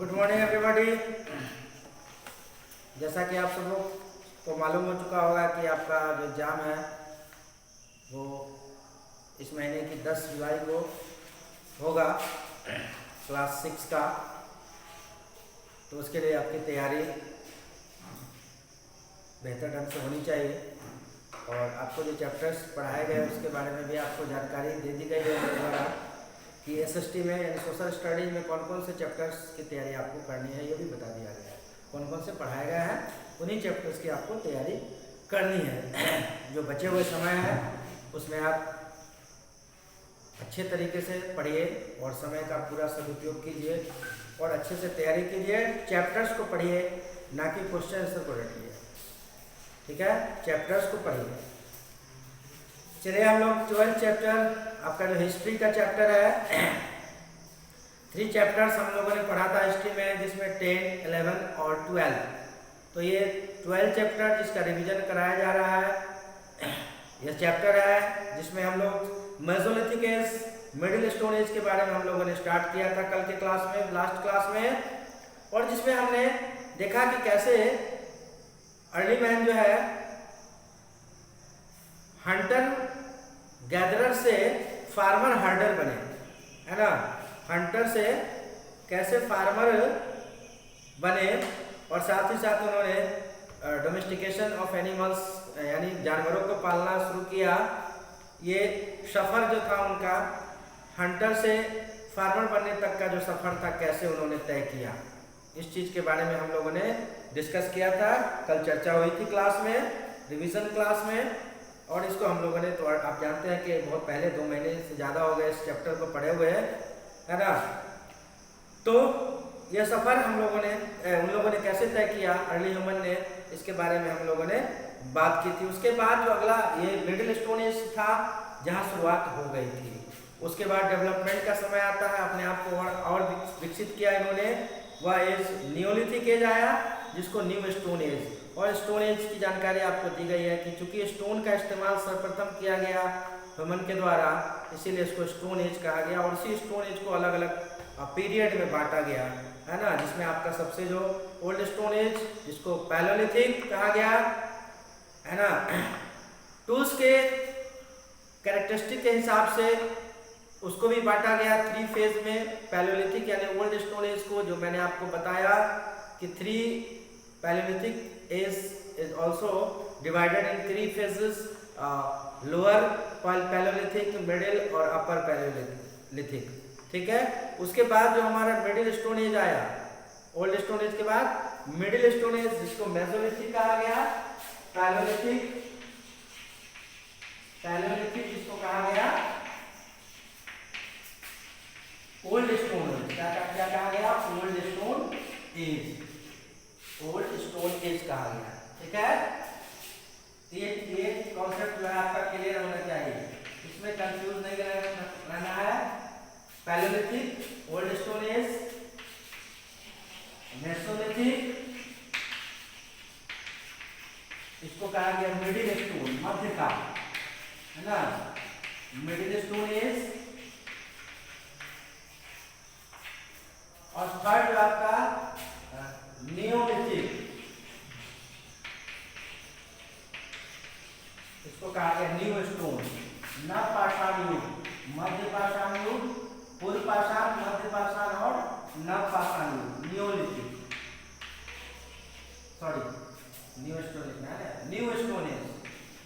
Good morning everybody. जैसा कि आप सब लोग को मालूम हो चुका होगा कि आपका जो एग्ज़ाम है वो इस महीने की 10 जुलाई को होगा, क्लास 6 का। तो उसके लिए आपकी तैयारी बेहतर ढंग से होनी चाहिए और आपको जो चैप्टर्स पढ़ाए गए उसके बारे में भी आपको जानकारी दे दी गई है मेरे द्वारा कि एसएसटी में यानी सोशल स्टडीज में कौन कौन से चैप्टर्स की तैयारी आपको करनी है, ये भी बता दिया गया है। कौन कौन से पढ़ाया गया है उन्हीं चैप्टर्स की आपको तैयारी करनी है। जो बचे हुए समय है उसमें आप अच्छे तरीके से पढ़िए और समय का पूरा सदुपयोग कीजिए और अच्छे से तैयारी कीजिए। चैप्टर्स को पढ़िए, ना कि क्वेश्चन आंसर को रटिए। ठीक है, चैप्टर्स को पढ़िए। चलिए हम लोग 12 चैप्टर, आपका जो हिस्ट्री का चैप्टर है 3 चैप्टर्स हम लोगों ने पढ़ा था हिस्ट्री में, जिसमें 10, 11 और 12। तो ये 12 चैप्टर जिसका रिवीजन कराया जा रहा है, यह चैप्टर है जिसमें हम लोग Mesolithic as, middle stone age के बारे में हम लोगों ने स्टार्ट किया था कल के क्लास में, लास्ट क्लास में। और जिसमें हमने देखा कि कैसे अर्ली मैन जो है हंटर गैदरर से फार्मर हर्डर बने, है ना। हंटर से कैसे फार्मर बने और साथ ही साथ उन्होंने डोमेस्टिकेशन ऑफ एनिमल्स यानी जानवरों को पालना शुरू किया। ये सफ़र जो था उनका हंटर से फार्मर बनने तक का जो सफ़र था, कैसे उन्होंने तय किया, इस चीज़ के बारे में हम लोगों ने डिस्कस किया था। कल चर्चा हुई थी क्लास में, रिवीजन क्लास में। और इसको हम लोगों ने, तो आप जानते हैं कि बहुत पहले 2 महीने से ज़्यादा हो गए इस चैप्टर को पढ़े हुए, है ना। तो यह सफ़र हम लोगों ने, उन लोगों ने कैसे तय किया, अर्ली ह्यूमन ने, इसके बारे में हम लोगों ने बात की थी। उसके बाद जो अगला ये मिडिल स्टोन एज था जहाँ शुरुआत हो गई थी, उसके बाद डेवलपमेंट का समय आता है, अपने आप को और विकसित किया इन्होंने। वह एज नियोलिथिक एज आया, जिसको न्यू स्टोन एज। और स्टोन एज की जानकारी आपको दी गई है कि चूंकि स्टोन का इस्तेमाल सर्वप्रथम किया गया ह्यूमन के द्वारा, इसीलिए इसको स्टोन एज कहा गया। और उसी स्टोन एज को अलग अलग पीरियड में बांटा गया, है ना। जिसमें आपका सबसे जो ओल्ड स्टोन एज, जिसको पैलोलिथिक कहा गया, है ना। टूल्स के कैरेक्टरिस्टिक के हिसाब से उसको भी बांटा गया 3 फेज में। पैलोलिथिक यानी ओल्ड स्टोन एज को, जो मैंने आपको बताया कि 3 paleolithic age is also divided in 3 phases, lower paleolithic, middle और अपर पैलोलिथिक। ठीक है, उसके बाद जो हमारा मिडिल स्टोन एज आया, ओल्ड स्टोन एज के बाद मिडिल स्टोन एज, जिसको मेसोलिथिक कहा गया, पैलोलिथिक जिसको कहा गया ओल्ड स्टोन एज। क्या कहा गया? Old stone as, old stone as कहा गया। ठीक है, ये कॉन्सेप्ट जो है आपका क्लियर होना चाहिए, इसमें कंफ्यूज नहीं रहना है। Palaeolithic, old stone as, Mesolithic, इसको कहा गया मिडिल स्टोन, मध्य का, है ना, मिडिल स्टोन एज। और थर्ड जो आपका नियोलिथिक, इसको कहा गया न्यू स्टोन। नवपाषाण युग, मध्य पाषाण युग, पूर्व पाषाण, मध्य पाषाण और नवपाषाण युग, Neolithic, sorry new stone as है, न्यू स्टोन एज।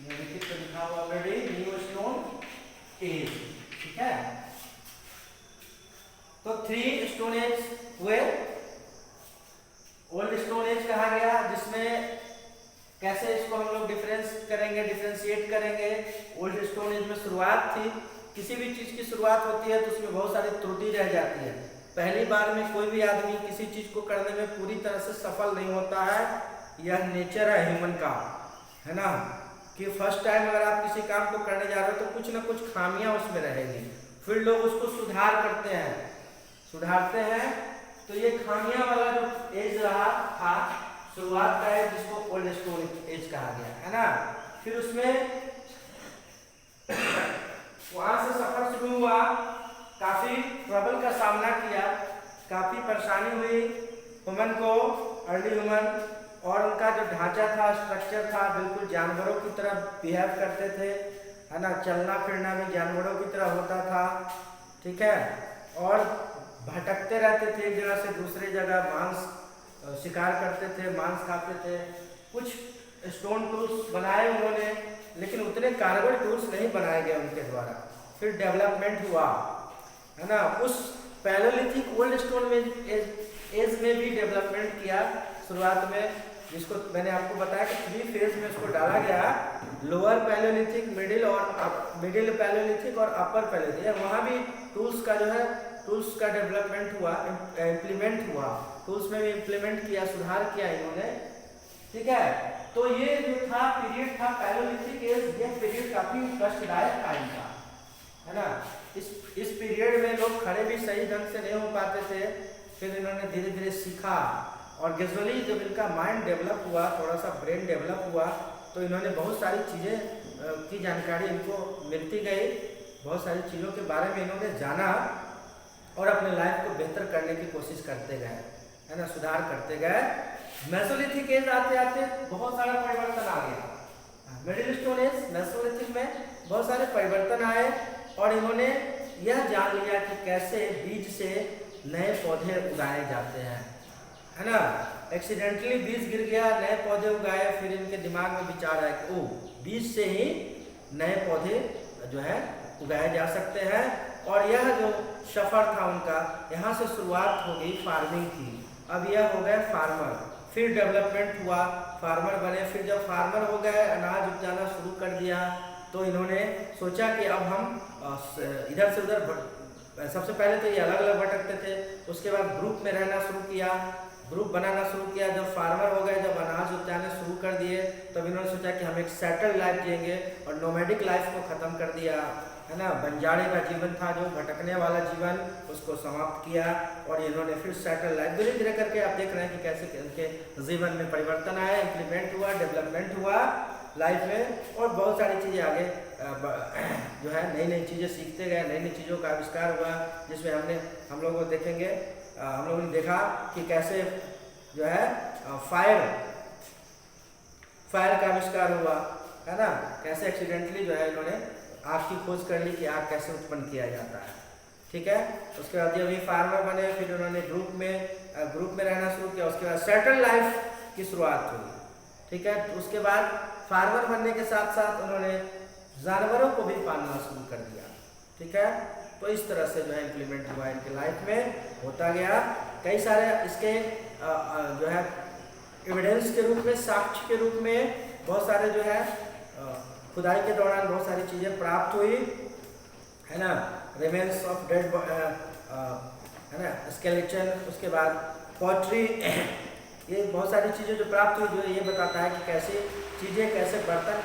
नियोलिथिक तो लिखा हुआ ऑलरेडी, न्यू स्टोन एज। ठीक है, तो 3 स्टोन एज हुए। ओल्ड स्टोन एज कहा गया, जिसमें कैसे इसको हम लोग डिफरेंशिएट करेंगे। ओल्ड स्टोन एज में शुरुआत थी, किसी भी चीज़ की शुरुआत होती है तो उसमें बहुत सारी त्रुटि रह जाती है। पहली बार में कोई भी आदमी किसी चीज़ को करने में पूरी तरह से सफल नहीं होता है, यह नेचर है ह्यूमन का, है ना। कि फर्स्ट टाइम अगर आप किसी काम को करने जा रहे हो तो कुछ ना कुछ खामियां उसमें रहेगी, फिर लोग उसको सुधारते हैं। तो ये खामियां वाला जो एज रहा था शुरुआत का है, जिसको ओल्ड स्टोन एज कहा गया, है ना। फिर उसमें वहां से सफर शुरू हुआ, काफी ट्रबल का सामना किया काफ़ी परेशानी हुई ह्यूमन को, अर्ली ह्यूमन, और उनका जो ढांचा था, स्ट्रक्चर था, बिल्कुल जानवरों की तरह बिहेव करते थे, है ना, चलना फिरना भी जानवरों की तरह होता था, ठीक है, और भटकते रहते थे एक जगह से दूसरी जगह, मांस शिकार करते थे, मांस खाते थे। कुछ स्टोन टूल्स बनाए उन्होंने, लेकिन उतने कारगर टूल्स नहीं बनाए गए उनके द्वारा। फिर डेवलपमेंट हुआ, है ना, उस पैलेलिथिक ओल्ड स्टोन में एज में भी डेवलपमेंट किया शुरुआत में, जिसको मैंने आपको बताया कि 3 फेज में उसको डाला गया, लोअर पैलेलिथिक, मिडिल पैलेलिथिक और अपर पैलेलिथिक। वहाँ भी टूल्स का जो है, टूल्स का डेवलपमेंट हुआ, इम्प्लीमेंट हुआ, टूल्स में भी इम्प्लीमेंट किया, सुधार किया इन्होंने, ठीक है। तो ये जो था पीरियड था पैलेलिथिक एज, ये पीरियड काफी कष्टदायक टाइम था, है ना। इस पीरियड में लोग खड़े भी सही ढंग से नहीं हो पाते थे। फिर इन्होंने धीरे धीरे सीखा, और ग्रेजुअली जब इनका माइंड डेवलप हुआ, थोड़ा सा ब्रेन डेवलप हुआ, तो इन्होंने बहुत सारी चीज़ें की जानकारी इनको मिलती गई, बहुत सारी चीज़ों के बारे में इन्होंने जाना, और अपने लाइफ को बेहतर करने की कोशिश करते गए, है ना, सुधार करते गए। मेसोलिथिक एज आते आते बहुत सारा परिवर्तन आ गया। मिडिल स्टोन एज, मेसोलिथिक में बहुत सारे परिवर्तन आए, और इन्होंने यह जान लिया कि कैसे बीज से नए पौधे उगाए जाते हैं, है ना। एक्सीडेंटली बीज गिर गया, नए पौधे उगाए, फिर इनके दिमाग में विचार आया कि ओ, बीज से ही नए पौधे जो है उगाए जा सकते हैं। और यह जो सफ़र था उनका, यहाँ से शुरुआत हो गई फार्मिंग की। अब यह हो गए फार्मर, फिर डेवलपमेंट हुआ, फार्मर बने। फिर जब फार्मर हो गए, अनाज उपजाना शुरू कर दिया, तो इन्होंने सोचा कि अब हम इधर से उधर, सबसे पहले तो ये अलग अलग भटकते थे, उसके बाद ग्रुप में रहना शुरू किया, ग्रुप बनाना शुरू किया। जब फार्मर हो गए, जब अनाज उपजाने शुरू कर दिए, तब इन्होंने सोचा कि हम एक सेटल लाइफ जिएंगे, और नोमैडिक लाइफ को ख़त्म कर दिया, है ना। बंजारे का जीवन था, जो भटकने वाला जीवन, उसको समाप्त किया, और इन्होंने फिर सेटल लाइफ, धीरे धीरे करके आप देख रहे हैं कि कैसे उनके जीवन में परिवर्तन आया, इम्प्लीमेंट हुआ, डेवलपमेंट हुआ लाइफ में, और बहुत सारी चीज़ें आगे जो है नई नई चीज़ें सीखते गए, नई नई चीज़ों का आविष्कार हुआ, जिसमें हम लोग देखेंगे, हम लोगों ने देखा कि कैसे जो है फायर का आविष्कार हुआ, है ना, कैसे एक्सीडेंटली जो है इन्होंने आग की खोज कर ली कि आग कैसे उत्पन्न किया जाता है, ठीक है। उसके बाद जब ये फार्मर बने, फिर उन्होंने ग्रुप में रहना शुरू किया, उसके बाद सेटल लाइफ की शुरुआत हुई, ठीक है। उसके बाद फार्मर बनने के साथ साथ उन्होंने जानवरों को भी पालना शुरू कर दिया, ठीक है। तो इस तरह से जो है इम्प्लीमेंट हुआ इनके लाइफ में, होता गया। कई सारे इसके जो है एविडेंस के रूप में, साक्ष्य के रूप में बहुत सारे जो है खुदाई के दौरान बहुत सारी चीज़ें प्राप्त हुई, है ना। रिमेन्स ऑफ डेड, है ना, स्केलेटन, उसके बाद पॉटरी, ये बहुत सारी चीज़ें जो प्राप्त हुई, जो ये बताता है कि कैसे चीज़ें, कैसे बर्तन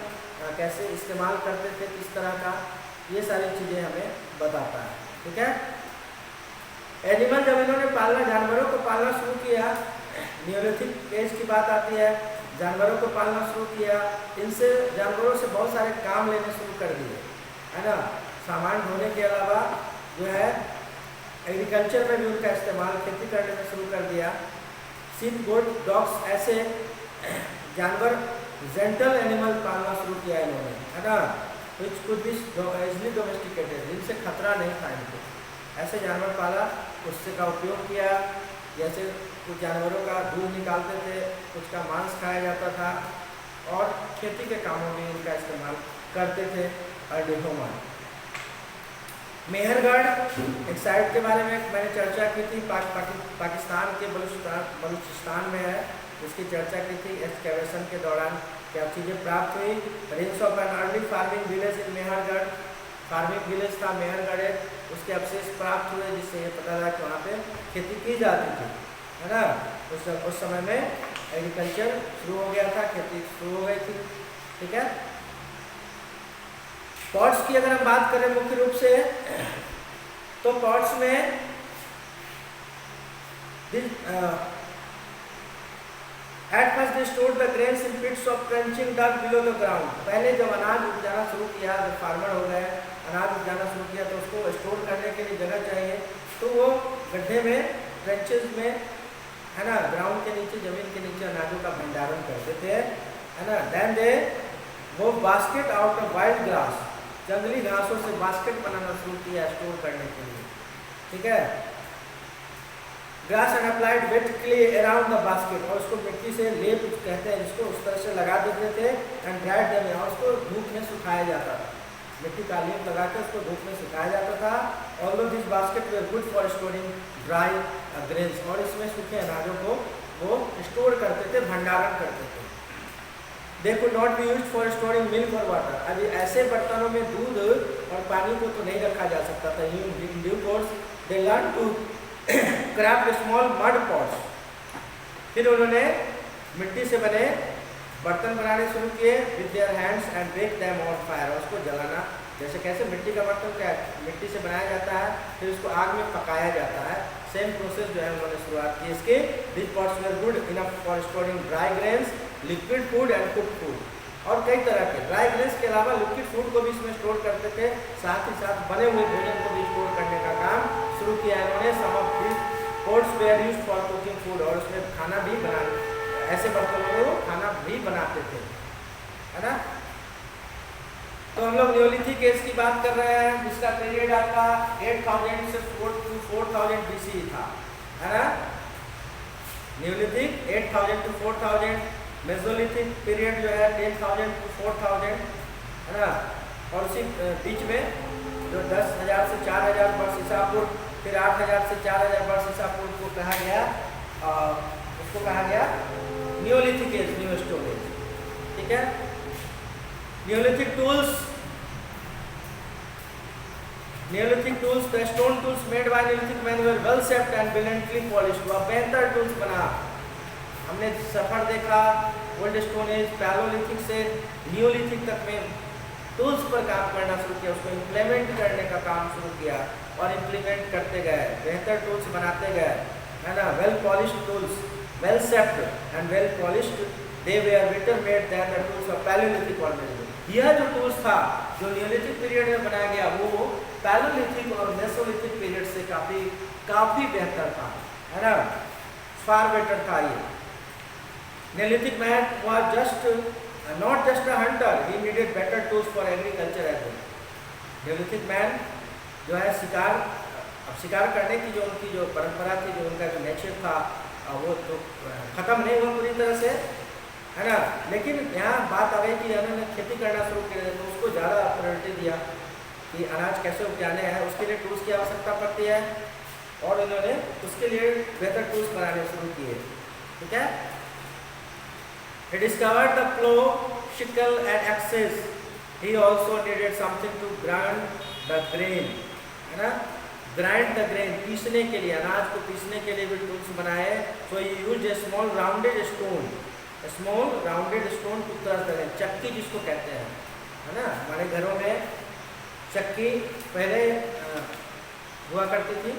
कैसे इस्तेमाल करते थे, किस तरह का, ये सारी चीज़ें हमें बताता है, ठीक है। एनिमल, जब इन्होंने पालना, जानवरों को पालना शुरू किया, नियोलिथिक एज की बात आती है, जानवरों को पालना शुरू किया, इनसे जानवरों से बहुत सारे काम लेने शुरू कर दिए, है ना। सामान ढोने के अलावा जो है एग्रीकल्चर में भी उनका इस्तेमाल, खेती करने में शुरू कर दिया। शीप, गोट, डॉग्स, ऐसे जानवर, जेंटल एनिमल पालना शुरू किया इन्होंने, है ना, which could be easily domesticated, जिनसे खतरा नहीं था इनको, ऐसे जानवर पाला, उससे का उपयोग किया। जैसे कुछ जानवरों का दूध निकालते थे, कुछ का मांस खाया जाता था, और खेती के कामों में इनका इस्तेमाल करते थे। अर्डिहोमन, मेहरगढ़, एक साइट के बारे में मैंने चर्चा की थी, पाकिस्तान के बलूचिस्तान में है, इसकी चर्चा की थी। एक्सकेवेशन के दौरान क्या चीज़ें प्राप्त हुई। Rings of an early farming village in Mehrgarh, farming village था मेहरगढ़, उसके अवशेष प्राप्त हुए, जिससे ये पता लगा कि वहाँ पे खेती की जाती थी, है ना। उस समय में एग्रीकल्चर शुरू हो गया था, खेती शुरू हो गई थी, ठीक है। पॉट्स की अगर हम बात करें मुख्य रूप से, तो पॉट्स में at first they stored the grains in pits of trenching dug below the ground. पहले जब अनाज उपजाना शुरू किया, जब फार्मर हो गए, अनाज उपजाना शुरू किया, तो उसको स्टोर करने के लिए जगह चाहिए, तो वो गड्ढे में ट्रेंचेस में, है ना, ग्राउंड के नीचे, जमीन के नीचे अनाजों का भंडारण करते थे, है ना। देन दे वो basket out of wild grass, जंगली घासों से बास्केट बनाना शुरू किया स्टोर करने के लिए, ठीक है। Grass and applied wait clay around the basket, और उसको मिट्टी से लेप कहते हैं जिसको, उस तरह से लगा देते थे। एंड ड्राइड देम, और उसको धूप में सुखाया जाता था, मिट्टी का लेप लगा के उसको धूप में सुखाया जाता था। Although this basket way good for storing dry grains, और इसमें सूखे अनाजों को वो स्टोर करते थे, भंडारण करते थे। They could not be used for storing milk और वाटर, अभी ऐसे बर्तनों में दूध और पानी को तो नहीं रखा जा सकता था। In due course they learn to craft small mud pots, फिर उन्होंने मिट्टी से बने बर्तन बनाने शुरू किए with their hands and bake them on fire, और उसको जलाना, जैसे कैसे मिट्टी का बर्तन क्या मिट्टी से बनाया जाता है, फिर उसको आग में पकाया जाता है, सेम प्रोसेस जो है उन्होंने शुरुआत की इसके। This pots were good enough for storing dry grains, liquid food and cooked food, और कई तरह के ड्राई ग्रेन्स के अलावा लिक्विड फूड को भी इसमें स्टोर करते थे, साथ ही साथ बने हुए भोजन को भी स्टोर करने का काम शुरू किया इन्होंने। Some of this pots were used for cooking food, और उसमें खाना भी बना, ऐसे बर्तनों में वो खाना भी बनाते थे, है ना। तो हम लोग न्योलिथिक एज की बात कर रहे हैं, जिसका पीरियड आपका 8000 से 4000 BC था, है ना। न्योलिथिक 8000 to 4000, मेसोलिथिक पीरियड जो है 10000 to 4000, है ना। और उसी बीच में जो 10,000 से 4000 वर्ष ईसा पूर्व, फिर 8000 से 4000 वर्ष ईसा पूर्व को कहा गया, उसको कहा गया neolithic age, new stone age, ठीक है। Neolithic tools, neolithic tools, the stone tools made by neolithic man were well shaped and brilliantly polished, वह बेहतर टूल्स बना। हमने सफर देखा ओल्ड स्टोन एज, पैलोलिथिक से न्योलिथिक तक में टूल्स पर काम करना शुरू किया, उसको इम्प्लीमेंट करने का काम शुरू किया और इम्प्लीमेंट करते गए, बेहतर टूल्स बनाते गए, है ना। Well polished tools, well shaped and well polished, they were better made than the tools of paleolithic already. यह जो टूल्स था जो न्योलिथिक पीरियड में बनाया गया, वो पैलोलिथिक और मेसोलिथिक पीरियड से काफ़ी बेहतर था, है ना, फार बेटर था ये। Neolithic man was just not just a hunter, he needed better tools for agriculture as well. Neolithic man जो है शिकार करने की जो उनकी जो परंपरा थी, जो उनका जो नेचर था, वो तो ख़त्म नहीं हुआ पूरी तरह से, है ना। लेकिन यहाँ बात आ गई कि उन्होंने खेती करना शुरू किया, तो उसको ज़्यादा प्रायोरिटी दिया कि अनाज कैसे उपजाने हैं, उसके लिए टूल्स की आवश्यकता पड़ती है, और उन्होंने उसके लिए बेहतर टूल्स बनाने शुरू किए, ठीक है। He discovered the plow, sickle and axes. He also needed something to grind the grain, है ना, grind the grain, पीसने के लिए, अनाज को पीसने के लिए भी टूल्स बनाए। So he used a small rounded stone, to crush the grain, चक्की जिसको कहते हैं, है ना। हमारे घरों में चक्की पहले हुआ करती थी,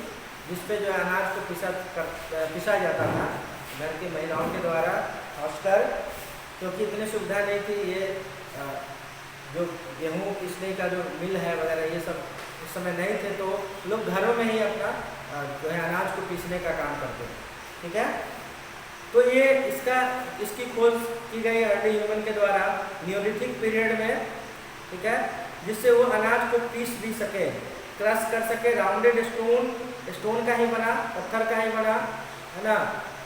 जिसपे जो अनाज को पिसा जाता था घर की महिलाओं के द्वारा, खासकर क्योंकि इतनी सुविधा नहीं थी, ये जो गेहूँ पीसने का जो मिल है वगैरह ये सब उस समय नहीं थे, तो लोग घरों में ही अपना जो है अनाज को पीसने का काम करते थे, ठीक है। तो ये इसकी खोज की गई अर्ली ह्यूमन के द्वारा न्योलिथिक पीरियड में, ठीक है, जिससे वो अनाज को पीस भी सके, क्रश कर सके। राउंडेड स्टोन का ही बना, पत्थर का ही बना, है ना।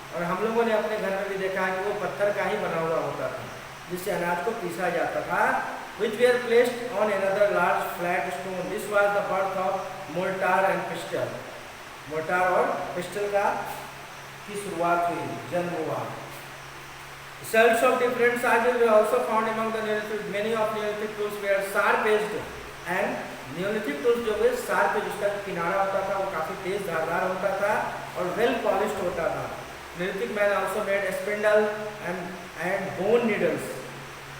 और हम लोगों ने अपने घर में भी देखा है कि वो पत्थर का ही बना हुआ होता था, जिससे अनाज को पीसा जाता था। which were placed on another large flat stone. This was the birth of mortar and pestle. Mortar और पिस्टल की शुरुआत हुई, जन्म हुआ। Shells of different sizes were also found among the Neolithic. Many of Neolithic tools were sharp edged and Neolithic tools जो है sharp edge, जिसका किनारा होता था वो काफी तेज धारदार होता था और well polished होता था। Neolithic man also made spindle and bone needles,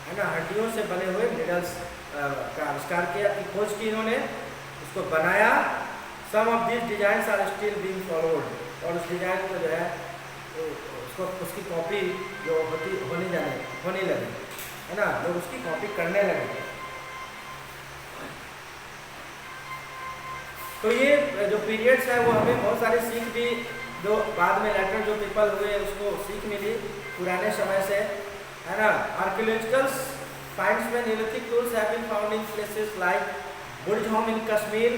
है ना, हड्डियों से बने हुए needles का आविष्कार किया, की खोज की इन्होंने, उसको बनाया। Some of these designs are still being followed, और उस डिजाइन को जो है उसको उसकी कॉपी जो होने लगी, है ना, लोग उसकी कॉपी करने लगे। तो ये जो पीरियड्स है वो हमें बहुत सारी सीख भी जो बाद में लेटर जो पीपल हुए उसको सीख मिली पुराने समय से, है ना। आर्कियोलॉजिकल फाइंड्स में neolithic tools have been found in places like Burzahom in Kashmir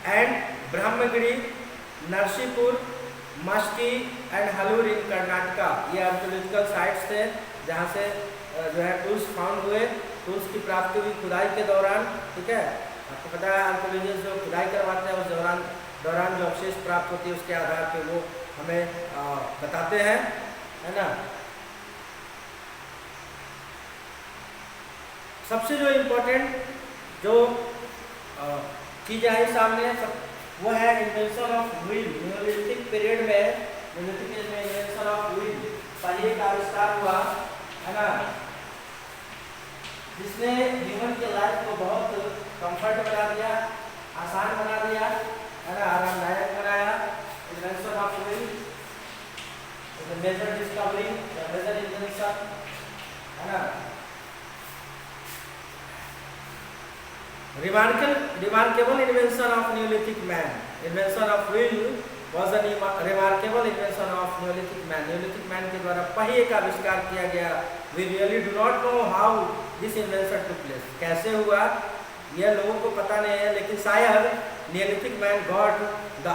and Brahmagiri, Narsipur, Maski and Hallur in Karnataka. ये आर्कियोलॉजिकल साइट्स थे जहाँ से जो है टूल्स फाउंड हुए, टूल्स की प्राप्ति हुई खुदाई के दौरान। ठीक है, आपको पता है आर्कियोलॉजिस्ट जो खुदाई करवाते हैं उस दौरान जो अवशेष प्राप्त होती है उसके आधार पे वो हमें बताते हैं, है ना। सबसे जो इम्पोर्टेंट जो चीज़ें आई सामने वो है invention of wheel. Neolithic period में, न्यूलिथिक एज में इन्वेंशन ऑफ व्हील, पहिए का आविष्कार हुआ, है ना, जिसने ह्यूमन के लाइफ को बहुत कंफर्ट बना दिया, आसान बना दिया, है ना, आरामदायक बनाया। Invention of wheel is a major discovery, major invention, है ना। Remarkable invention of Neolithic man. Invention of wheel was a remarkable invention of Neolithic man. Neolithic man के द्वारा पहिए का आविष्कार किया गया। We really do not know how this invention took place. कैसे हुआ यह लोगों को पता नहीं है, लेकिन शायद Neolithic man got the